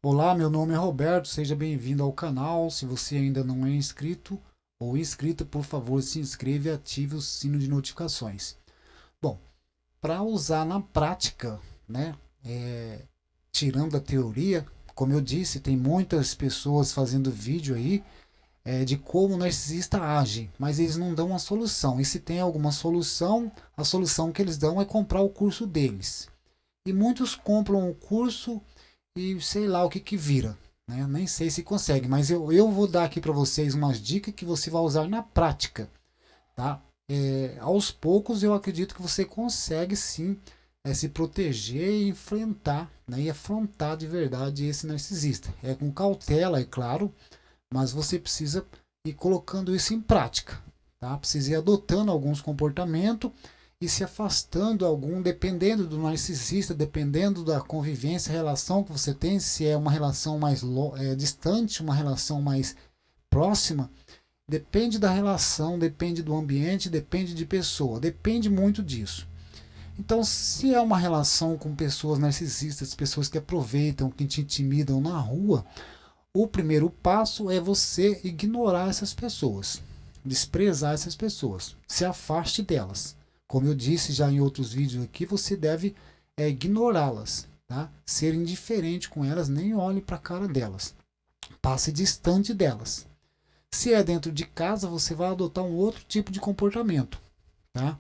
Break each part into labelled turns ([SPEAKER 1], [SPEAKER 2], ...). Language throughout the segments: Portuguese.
[SPEAKER 1] Olá, meu nome é Roberto, seja bem-vindo ao canal. Se você ainda não é inscrito ou inscrita, por favor, se inscreva e ative o sino de notificações. Bom, para usar na prática, né, é, tirando a teoria, como eu disse, tem muitas pessoas fazendo vídeo aí de como o narcisista age, mas eles não dão uma solução. E se tem alguma solução, a solução que eles dão é comprar o curso deles. E muitos compram o curso e sei lá o que que vira. Né? Nem sei se consegue, mas eu vou dar aqui para vocês umas dicas que você vai usar na prática. Tá? Aos poucos eu acredito que você consegue sim se proteger e enfrentar, né, e afrontar de verdade esse narcisista. É com cautela, é claro, mas você precisa ir colocando isso em prática. Tá? Precisa ir adotando alguns comportamentos e se afastando algum, dependendo do narcisista, dependendo da convivência, relação que você tem, se é uma relação mais distante, uma relação mais próxima, depende da relação, depende do ambiente, depende de pessoa, depende muito disso. Então, se é uma relação com pessoas narcisistas, pessoas que aproveitam, que te intimidam na rua, o primeiro passo é você ignorar essas pessoas, desprezar essas pessoas, se afaste delas. Como eu disse já em outros vídeos aqui, você deve ignorá-las, tá? Ser indiferente com elas, nem olhe para a cara delas. Passe distante delas. Se é dentro de casa, você vai adotar um outro tipo de comportamento, tá?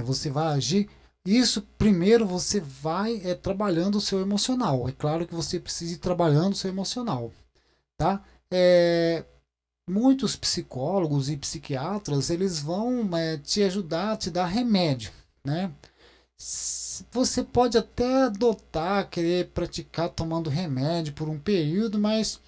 [SPEAKER 1] Você vai agir. Isso primeiro você vai trabalhando o seu emocional. É claro que você precisa ir trabalhando o seu emocional, tá? Muitos psicólogos e psiquiatras eles vão te ajudar, te dar remédio, né? Você pode até adotar, querer praticar tomando remédio por um período, mas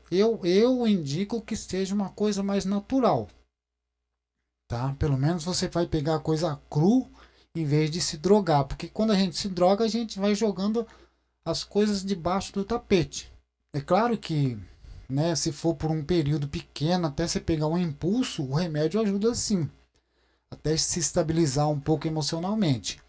[SPEAKER 1] eu indico que seja uma coisa mais natural, tá? Pelo menos você vai pegar a coisa cru em vez de se drogar, porque quando a gente se droga a gente vai jogando as coisas debaixo do tapete. É claro que, né, se for por um período pequeno, até você pegar um impulso, o remédio ajuda sim, até se estabilizar um pouco emocionalmente.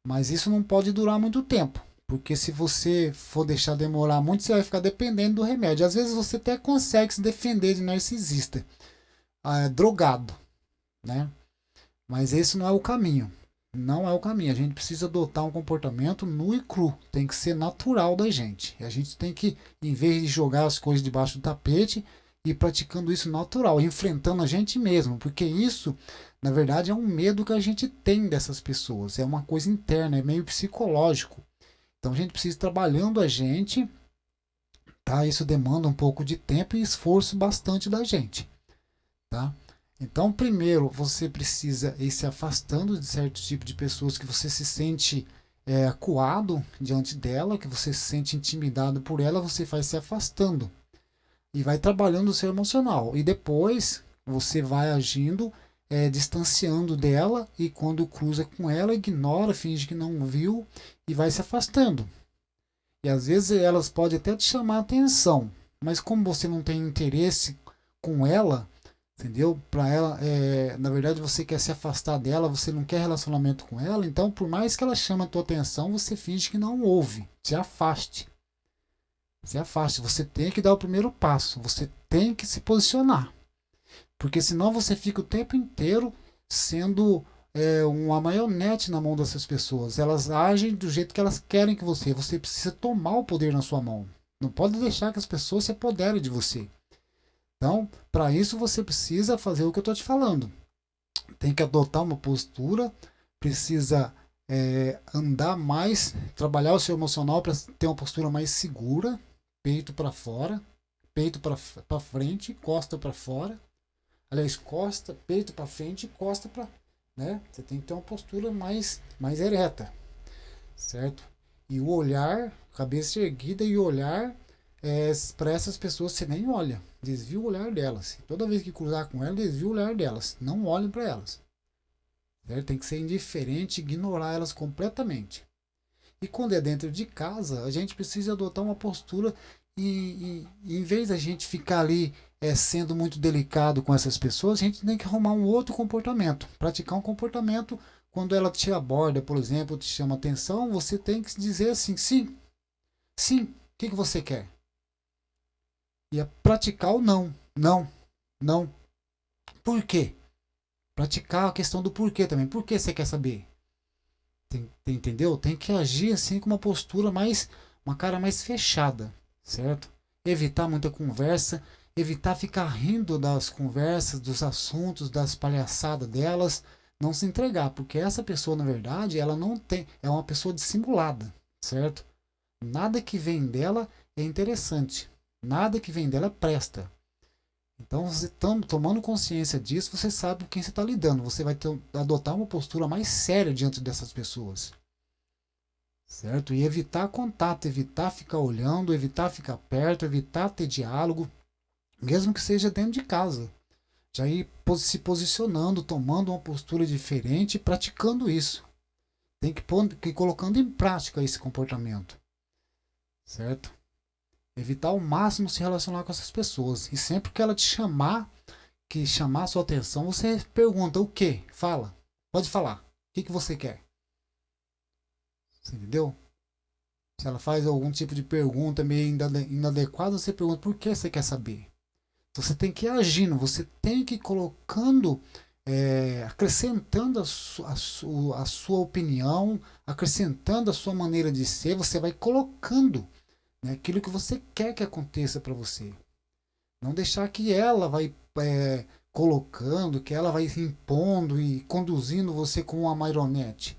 [SPEAKER 1] Mas isso não pode durar muito tempo, porque se você for deixar demorar muito, você vai ficar dependendo do remédio. Às vezes você até consegue se defender de narcisista, drogado, né? Mas esse não é o caminho. Não é o caminho. A gente precisa adotar um comportamento nu e cru. Tem que ser natural da gente. A gente tem que, em vez de jogar as coisas debaixo do tapete, ir praticando isso natural, enfrentando a gente mesmo. Porque isso, na verdade, é um medo que a gente tem dessas pessoas. É uma coisa interna, é meio psicológico. Então a gente precisa ir trabalhando a gente. Tá? Isso demanda um pouco de tempo e esforço bastante da gente. Tá? Então, primeiro, você precisa ir se afastando de certo tipo de pessoas que você se sente acuado diante dela, que você se sente intimidado por ela, você vai se afastando e vai trabalhando o seu emocional. E depois você vai agindo, distanciando dela e quando cruza com ela, ignora, finge que não viu e vai se afastando. E às vezes elas podem até te chamar a atenção, mas como você não tem interesse com ela, entendeu? Para ela, na verdade, você quer se afastar dela, você não quer relacionamento com ela, então, por mais que ela chame a tua atenção, você finge que não ouve. Se afaste. Se afaste. Você tem que dar o primeiro passo. Você tem que se posicionar. Porque senão você fica o tempo inteiro sendo uma marionete na mão dessas pessoas. Elas agem do jeito que elas querem que você. Você precisa tomar o poder na sua mão. Não pode deixar que as pessoas se apoderem de você. Então, para isso você precisa fazer o que eu estou te falando. Tem que adotar uma postura, precisa andar mais, trabalhar o seu emocional para ter uma postura mais segura, peito para fora, peito para frente, costa para fora. Aliás, costa, peito para frente, costa para, né? Você tem que ter uma postura mais ereta, certo? E o olhar, cabeça erguida e olhar para essas pessoas você nem olha, desvia o olhar delas. Toda vez que cruzar com elas, desvia o olhar delas, não olhem para elas. Certo? Tem que ser indiferente, ignorar elas completamente. E quando é dentro de casa, a gente precisa adotar uma postura e em vez da gente ficar ali sendo muito delicado com essas pessoas, a gente tem que arrumar um outro comportamento, praticar um comportamento. Quando ela te aborda, por exemplo, te chama atenção, você tem que dizer assim, sim, Sim, o que você quer? E é praticar o não. Não, não. Por quê? Praticar a questão do porquê também. Por que você quer saber? Entendeu? Tem que agir assim com uma postura mais, uma cara mais fechada, certo? Evitar muita conversa, evitar ficar rindo das conversas, dos assuntos, das palhaçadas delas, não se entregar, porque essa pessoa, na verdade, ela não tem, é uma pessoa dissimulada, certo? Nada que vem dela é interessante, nada que vem dela presta. Então, você tomando consciência disso, você sabe com quem você está lidando. Você vai adotar uma postura mais séria diante dessas pessoas. Certo? E evitar contato, evitar ficar olhando, evitar ficar perto, evitar ter diálogo, mesmo que seja dentro de casa. Já ir se posicionando, tomando uma postura diferente e praticando isso. Tem que ir colocando em prática esse comportamento. Certo? Evitar ao máximo se relacionar com essas pessoas. E sempre que ela te chamar a sua atenção, você pergunta o que? Fala. Pode falar. O que você quer? Você entendeu? Se ela faz algum tipo de pergunta meio inadequada, você pergunta por que você quer saber. Você tem que ir agindo, você tem que ir colocando, acrescentando a sua opinião, acrescentando a sua maneira de ser, você vai colocando, né, aquilo que você quer que aconteça para você. Não deixar que ela vai colocando, que ela vai impondo e conduzindo você como uma marionete.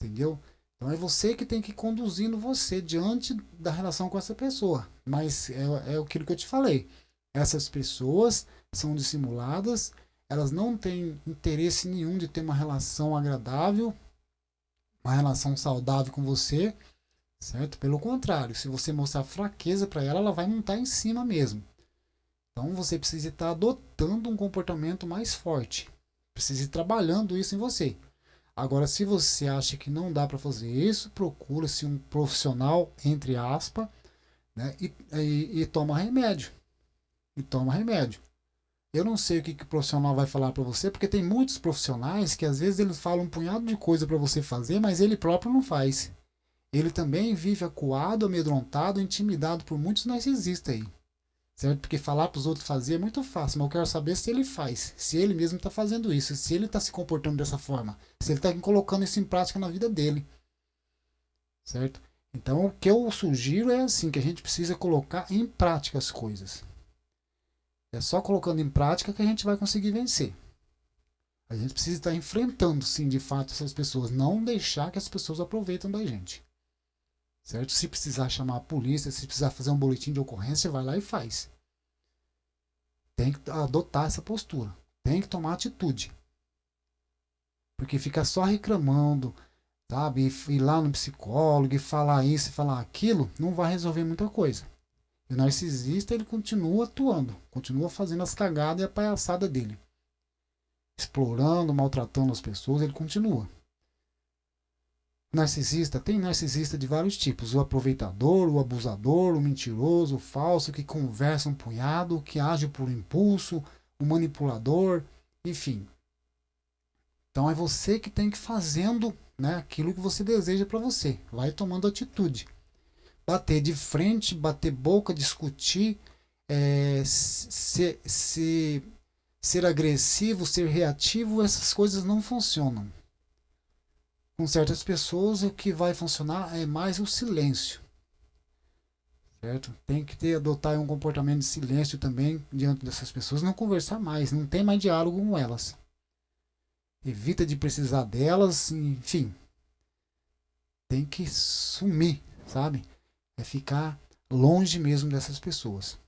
[SPEAKER 1] Entendeu? Então é você que tem que ir conduzindo você diante da relação com essa pessoa. Mas é aquilo que eu te falei. Essas pessoas são dissimuladas, elas não têm interesse nenhum de ter uma relação agradável, uma relação saudável com você, certo? Pelo contrário, se você mostrar fraqueza para ela, ela vai montar em cima mesmo. Então você precisa estar adotando um comportamento mais forte. Precisa ir trabalhando isso em você. Agora, se você acha que não dá para fazer isso, procura-se um profissional, entre aspas, né, e toma remédio. E toma remédio. Eu não sei o que o profissional vai falar para você, porque tem muitos profissionais que às vezes eles falam um punhado de coisa para você fazer, mas ele próprio não faz. Ele também vive acuado, amedrontado, intimidado por muitos narcisistas aí. Certo? Porque falar para os outros fazer é muito fácil, mas eu quero saber se ele faz, se ele mesmo está fazendo isso, se ele está se comportando dessa forma, se ele está colocando isso em prática na vida dele. Certo? Então, o que eu sugiro é assim, que a gente precisa colocar em prática as coisas. É só colocando em prática que a gente vai conseguir vencer. A gente precisa estar enfrentando, sim, de fato, essas pessoas. Não deixar que as pessoas aproveitem da gente. Certo? Se precisar chamar a polícia, se precisar fazer um boletim de ocorrência, vai lá e faz. Tem que adotar essa postura. Tem que tomar atitude. Porque ficar só reclamando, sabe? Ir lá no psicólogo e falar isso e falar aquilo, não vai resolver muita coisa. E o narcisista, ele continua atuando, continua fazendo as cagadas e a palhaçada dele. Explorando, maltratando as pessoas, ele continua. Narcisista, tem narcisista de vários tipos. O aproveitador, o abusador, o mentiroso, o falso, que conversa um punhado, que age por impulso, o manipulador, enfim. Então é você que tem que ir fazendo, né, aquilo que você deseja para você. Vai tomando atitude. Bater de frente, bater boca, discutir, ser agressivo, ser reativo, essas coisas não funcionam. Com certas pessoas, o que vai funcionar é mais o silêncio. Certo? Tem que adotar um comportamento de silêncio também diante dessas pessoas, não conversar mais, não tem mais diálogo com elas. Evita de precisar delas, enfim. Tem que sumir, sabe? É ficar longe mesmo dessas pessoas.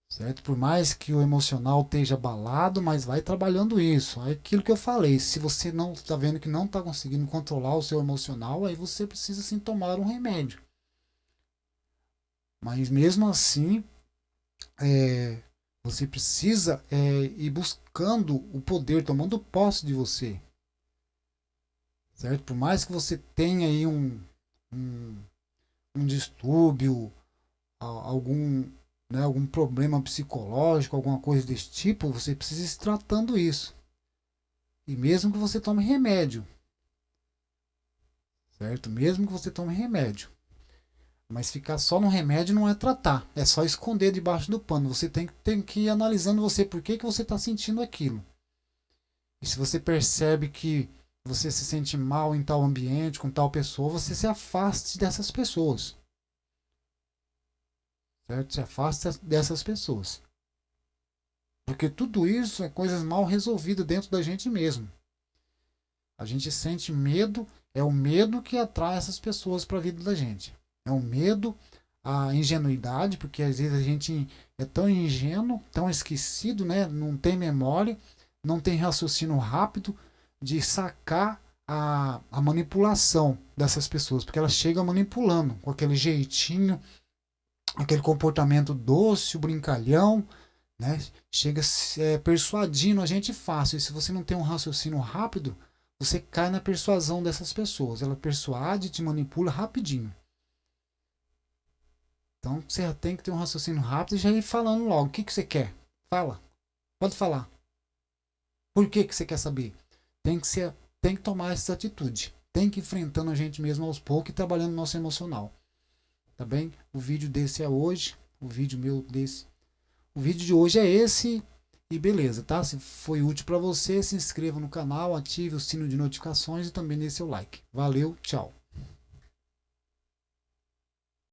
[SPEAKER 1] Certo? Por mais que o emocional esteja abalado, mas vai trabalhando isso. É aquilo que eu falei. Se você não está vendo que não está conseguindo controlar o seu emocional, aí você precisa sim tomar um remédio. Mas mesmo assim, você precisa ir buscando o poder, tomando posse de você. Certo? Por mais que você tenha aí um distúrbio, algum problema psicológico, alguma coisa desse tipo, você precisa ir tratando isso. E mesmo que você tome remédio, certo? Mesmo que você tome remédio. Mas ficar só no remédio não é tratar, é só esconder debaixo do pano. Você tem que ir analisando você por que você está sentindo aquilo. E se você percebe que você se sente mal em tal ambiente, com tal pessoa, você se afaste dessas pessoas. Certo? Se afaste dessas pessoas. Porque tudo isso é coisas mal resolvidas dentro da gente mesmo. A gente sente medo, é o medo que atrai essas pessoas para a vida da gente. É o medo, a ingenuidade, porque às vezes a gente é tão ingênuo, tão esquecido, né? Não tem memória, não tem raciocínio rápido de sacar a manipulação dessas pessoas, porque elas chegam manipulando com aquele jeitinho, aquele comportamento doce, o brincalhão, né? Chega persuadindo a gente fácil. E se você não tem um raciocínio rápido, você cai na persuasão dessas pessoas. Ela persuade, te manipula rapidinho. Então você tem que ter um raciocínio rápido e já ir falando logo. O que você quer? Fala. Pode falar. Por que você quer saber? Tem que tomar essa atitude. Tem que ir enfrentando a gente mesmo aos poucos e trabalhando no nosso emocional. Tá bem? O vídeo desse é hoje. O vídeo de hoje é esse. E beleza, tá? Se foi útil para você, se inscreva no canal, ative o sino de notificações e também dê seu like. Valeu, tchau.